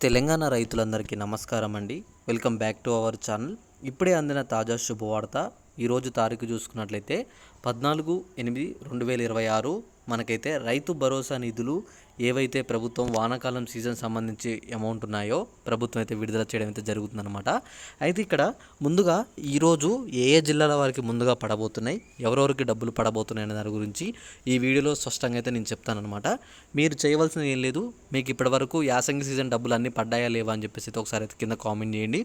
తెలంగాణ రైతులందరికీ నమస్కారం అండి. Welcome back to our channel. ఇప్పుడే అందిన తాజా శుభవార్త. ఈరోజు తారీఖు చూసుకున్నట్లయితే 14/8/2026 మనకైతే రైతు భరోసా నిధులు ఏవైతే ప్రభుత్వం వానాకాలం సీజన్ సంబంధించి అమౌంట్ ఉన్నాయో ప్రభుత్వం అయితే విడుదల చేయడం అయితే జరుగుతుందన్నమాట. అయితే ఇక్కడ ముందుగా ఈరోజు ఏ జిల్లాల వారికి ముందుగా పడబోతున్నాయి, ఎవరెవరికి డబ్బులు పడబోతున్నాయి అనే దాని గురించి ఈ వీడియోలో స్పష్టంగా అయితే నేను చెప్తానమాట. మీరు చేయవలసింది ఏం లేదు, మీకు ఇప్పటివరకు యాసంగి సీజన్ డబ్బులు అన్నీ పడ్డాయా లేవా అని చెప్పేసి ఒకసారి అయితే కింద కామెంట్ చేయండి.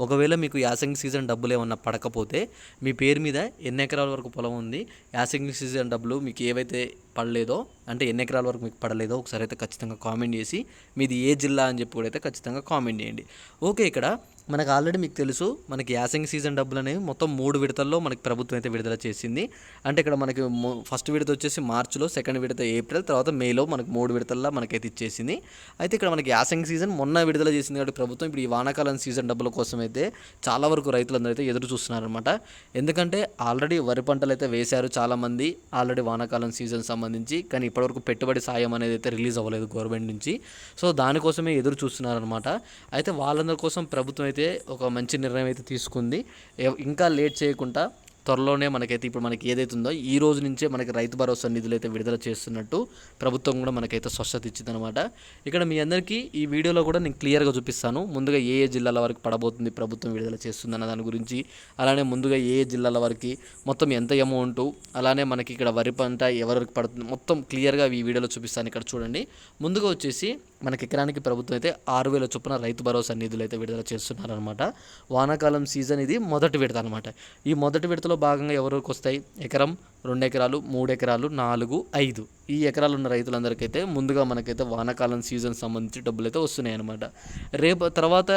ఒకవేళ మీకు యాసంగి సీజన్ డబ్బులు ఏమన్నా పడకపోతే మీ పేరు మీద ఎన్ని ఎకరాల వరకు పొలం ఉంది, యాసంగి సీజన్ డబ్బులు మీకు ఏవైతే పడలేదో అంటే ఎన్ని ఎకరాల వరకు మీకు పడలేదో ఒకసారి అయితే ఖచ్చితంగా కామెంట్ చేసి మీది ఏ జిల్లా అని చెప్పి కూడా అయితే ఖచ్చితంగా కామెంట్ చేయండి. ఓకే, ఇక్కడ మనకు ఆల్రెడీ మీకు తెలుసు మనకి యాసంగి సీజన్ డబ్బులు అనేవి మొత్తం 3 విడతల్లో మనకి ప్రభుత్వం అయితే విడుదల చేసింది. అంటే ఇక్కడ మనకి ఫస్ట్ విడత వచ్చేసి మార్చిలో, సెకండ్ విడత ఏప్రిల్, తర్వాత మేలో మనకి 3 విడతల్లో మనకైతే ఇచ్చేసింది. అయితే ఇక్కడ మనకి యాసంగి సీజన్ మొన్న విడుదల చేసింది కాబట్టి ప్రభుత్వం ఇప్పుడు ఈ వానాకాలం సీజన్ డబ్బుల కోసం అయితే చాలా వరకు రైతులందరూ అయితే ఎదురు చూస్తున్నారనమాట. ఎందుకంటే ఆల్రెడీ వరి పంటలు అయితే వేశారు చాలామంది ఆల్రెడీ వానాకాలం సీజన్ సంబంధించి, కానీ ఇప్పటివరకు పెట్టుబడి సాయం అనేది అయితే రిలీజ్ అవ్వలేదు గవర్నమెంట్ నుంచి. సో దానికోసమే ఎదురు చూస్తున్నారనమాట. అయితే వాళ్ళందరి కోసం ప్రభుత్వం అయితే ఒక మంచి నిర్ణయం అయితే తీసుకుంది. ఇంకా లేట్ చేయకుండా త్వరలోనే మనకైతే ఇప్పుడు మనకి ఏదైతే ఉందో ఈ రోజు నుంచే మనకి రైతు భరోసా నిధులు అయితే విడుదల చేస్తున్నట్టు ప్రభుత్వం కూడా మనకైతే స్పష్టత ఇచ్చిందనమాట. ఇక్కడ మీ అందరికీ ఈ వీడియోలో కూడా నేను క్లియర్గా చూపిస్తాను. ముందుగా ఏ జిల్లాల వరకు పడబోతుంది ప్రభుత్వం విడుదల చేస్తుందన్న దాని గురించి, అలానే ముందుగా ఏ జిల్లాల వరకు మొత్తం ఎంత అమౌంట్, అలానే మనకి ఇక్కడ వరి పంట ఎవరికి పడుతుంది మొత్తం క్లియర్గా ఈ వీడియోలో చూపిస్తాను. ఇక్కడ చూడండి, ముందుగా వచ్చేసి మనకి ఎకరానికి ప్రభుత్వం అయితే 6,000 చొప్పున రైతు భరోసా నిధులు అయితే విడుదల చేస్తున్నారనమాట. వానాకాలం సీజన్ ఇది మొదటి విడత అనమాట. ఈ మొదటి విడతలో భాగంగా ఎవరికి వస్తాయి, ఎకరం, 2 ఎకరాలు, 3 ఎకరాలు, 4, 5 ఈ ఎకరాలు ఉన్న రైతులందరికైతే ముందుగా మనకైతే వానాకాలం సీజన్ సంబంధించి డబ్బులు అయితే వస్తున్నాయి అనమాట. రేపు తర్వాత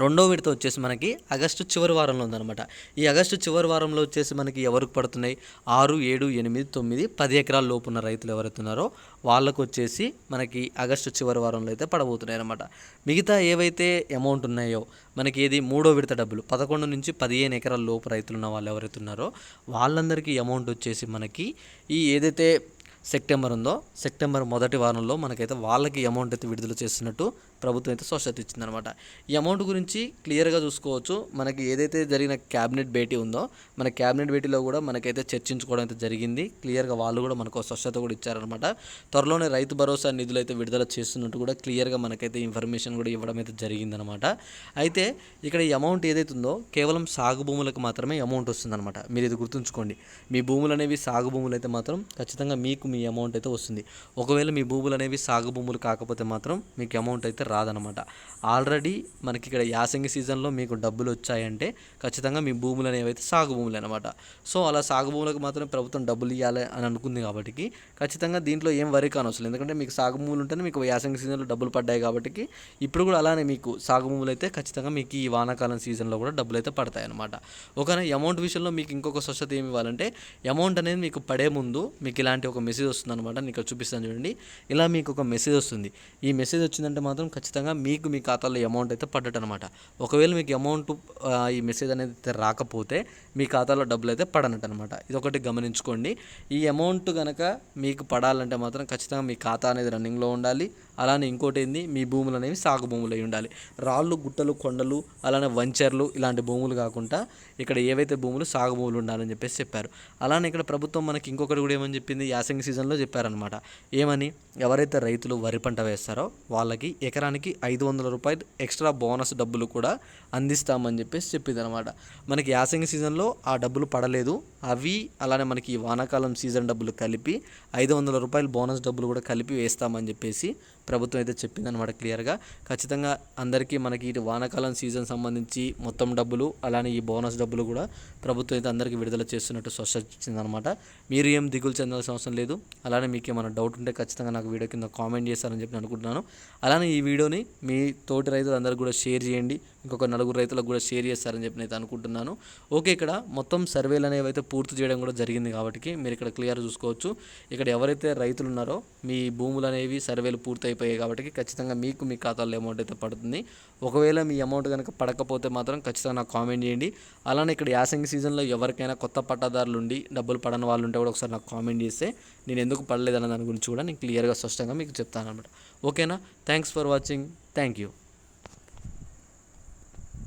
రెండో విడత వచ్చేసి మనకి ఆగస్టు చివరి వారంలో ఉందన్నమాట. ఈ ఆగస్టు చివరి వారంలో వచ్చేసి మనకి ఎవరికి పడుతున్నాయి, 6, 7, 8, 9, 10 ఎకరాల లోపు ఉన్న రైతులు ఎవరైతున్నారో వాళ్ళకు వచ్చేసి మనకి ఆగస్టు చివరి వారంలో అయితే పడబోతున్నాయి అనమాట. మిగతా ఏవైతే అమౌంట్ ఉన్నాయో మనకి ఏది మూడో విడత డబ్బులు 11 నుంచి 15 ఎకరాల లోపు రైతులు ఉన్న వాళ్ళు ఎవరైతే ఉన్నారో వాళ్ళందరికీ అమౌంట్ వచ్చేసి మనకి ఈ ఏదైతే సెప్టెంబర్ ఉందో సెప్టెంబర్ మొదటి వారంలో మనకైతే వాళ్ళకి అమౌంట్ అయితే విడుదల చేస్తున్నట్టు ప్రభుత్వం అయితే స్పష్టత ఇచ్చిందనమాట. ఈ అమౌంట్ గురించి క్లియర్గా చూసుకోవచ్చు. మనకి ఏదైతే జరిగిన క్యాబినెట్ భేటీ ఉందో మన క్యాబినెట్ భేటీలో కూడా మనకైతే చర్చించుకోవడం అయితే జరిగింది. క్లియర్గా వాళ్ళు కూడా మనకు స్పష్టత కూడా ఇచ్చారనమాట. త్వరలోనే రైతు భరోసా నిధులు అయితే విడుదల చేస్తున్నట్టు కూడా క్లియర్గా మనకైతే ఇన్ఫర్మేషన్ కూడా ఇవ్వడం అయితే జరిగిందనమాట. అయితే ఇక్కడ ఈ అమౌంట్ ఏదైతే ఉందో కేవలం సాగు భూములకు మాత్రమే అమౌంట్ వస్తుందన్నమాట. మీరు ఇది గుర్తుంచుకోండి. మీ భూములు అనేవి సాగు భూములు అయితే మాత్రం ఖచ్చితంగా మీకు మీ అమౌంట్ అయితే వస్తుంది. ఒకవేళ మీ భూములు అనేవి సాగు భూములు కాకపోతే మాత్రం మీకు అమౌంట్ అయితే రాదనమాట. ఆల్రెడీ మనకి ఇక్కడ యాసంగి సీజన్లో మీకు డబ్బులు వచ్చాయంటే ఖచ్చితంగా మీ భూములు అనేవి అయితే సాగు భూములు అనమాట. సో అలా సాగు భూములకు మాత్రం ప్రభుత్వం డబ్బులు ఇవ్వాలి అని అనుకుంది కాబట్టి ఖచ్చితంగా దీంట్లో ఏం వరి కానవసరం. ఎందుకంటే మీకు సాగు భూములు ఉంటేనే మీకు యాసంగి సీజన్లో డబ్బులు పడ్డాయి కాబట్టి ఇప్పుడు కూడా అలానే మీకు సాగు భూములు అయితే ఖచ్చితంగా మీకు ఈ వానాకాలం సీజన్లో కూడా డబ్బులు అయితే పడతాయి అనమాట. ఒకవేళ అమౌంట్ విషయంలో మీకు ఇంకొక స్వచ్ఛత ఏమి ఇవ్వాలంటే అమౌంట్ అనేది మీకు పడే ముందు మీకు ఇలాంటి ఒక మెసేజ్ వస్తుంది అనమాట. నీకు చూపిస్తాను చూడండి. ఇలా మీకు ఒక మెసేజ్ వస్తుంది. ఈ మెసేజ్ వచ్చిందంటే మాత్రం ఖచ్చితంగా మీకు మీ ఖాతాలో అమౌంట్ అయితే పడ్డట్టు అనమాట. ఒకవేళ మీకు అమౌంట్ ఈ మెసేజ్ అనేది రాకపోతే మీ ఖాతాలో డబ్బులు అయితే పడనట్టు అనమాట. ఇది ఒకటి గమనించుకోండి. ఈ అమౌంట్ కనుక మీకు పడాలంటే మాత్రం ఖచ్చితంగా మీ ఖాతా అనేది రన్నింగ్లో ఉండాలి. అలానే ఇంకోటి ఏంది, మీ భూములు అనేవి సాగు భూములు అయి ఉండాలి. రాళ్ళు, గుట్టలు, కొండలు, అలానే వంచర్లు ఇలాంటి భూములు కాకుండా ఇక్కడ ఏవైతే భూములు సాగు భూములు ఉండాలని చెప్పేసి చెప్పారు. అలానే ఇక్కడ ప్రభుత్వం మనకి ఇంకొకటి కూడా ఏమని చెప్పింది, యాసంగి సీజన్లో చెప్పారనమాట. ఏమని, ఎవరైతే రైతులు వరి పంట వేస్తారో వాళ్ళకి ఎకరానికి 500 రూపాయలు ఎక్స్ట్రా బోనస్ డబ్బులు కూడా అందిస్తామని చెప్పేసి చెప్పింది అనమాట. మనకి యాసంగి సీజన్లో ఆ డబ్బులు పడలేదు. అవి అలానే మనకి ఈ వానాకాలం సీజన్ డబ్బులు కలిపి 500 రూపాయలు బోనస్ డబ్బులు కూడా కలిపి వేస్తామని చెప్పేసి ప్రభుత్వం అయితే చెప్పిందనమాట క్లియర్గా. ఖచ్చితంగా అందరికీ మనకి ఇటు వానాకాలం సీజన్ సంబంధించి మొత్తం డబ్బులు అలానే ఈ బోనస్ డబ్బులు కూడా ప్రభుత్వం అయితే అందరికీ విడుదల చేస్తున్నట్టు స్పష్టత ఇచ్చిందనమాట. మీరు ఏం దిగులు చెందాల్సిన అవసరం లేదు. అలానే మీకు ఏమైనా డౌట్ ఉంటే ఖచ్చితంగా నాకు వీడియో కింద కామెంట్ చేస్తారని చెప్పి అనుకుంటున్నాను. అలానే ఈ వీడియోని మీ తోటి రైతులందరికీ కూడా షేర్ చేయండి. ఇంకొక 4 రైతులకు కూడా షేర్ చేస్తారని చెప్పి నేను అనుకుంటున్నాను. ఓకే, ఇక్కడ మొత్తం సర్వేలు అనేవి అయితే పూర్తి చేయడం కూడా జరిగింది కాబట్టి మీరు ఇక్కడ క్లియర్ చూసుకోవచ్చు. ఇక్కడ ఎవరైతే రైతులు ఉన్నారో మీ భూములు అనేవి సర్వేలు పూర్తి అయిపోయాయి కాబట్టి ఖచ్చితంగా మీకు మీ ఖాతాలో అమౌంట్ అయితే పడుతుంది. ఒకవేళ మీ అమౌంట్ కనుక పడకపోతే మాత్రం ఖచ్చితంగా నాకు కామెంట్ చేయండి. అలానే ఇక్కడ యాసంగి సీజన్లో ఎవరికైనా కొత్త పట్టాదారులు ఉండి డబ్బులు పడని వాళ్ళు ఉంటే కూడా ఒకసారి నాకు కామెంట్ చేస్తే నేను ఎందుకు పడలేదన్న దాని గురించి కూడా నేను క్లియర్గా స్పష్టంగా మీకు చెప్తాను అనమాట. ఓకేనా? Thanks for watching. Thank you.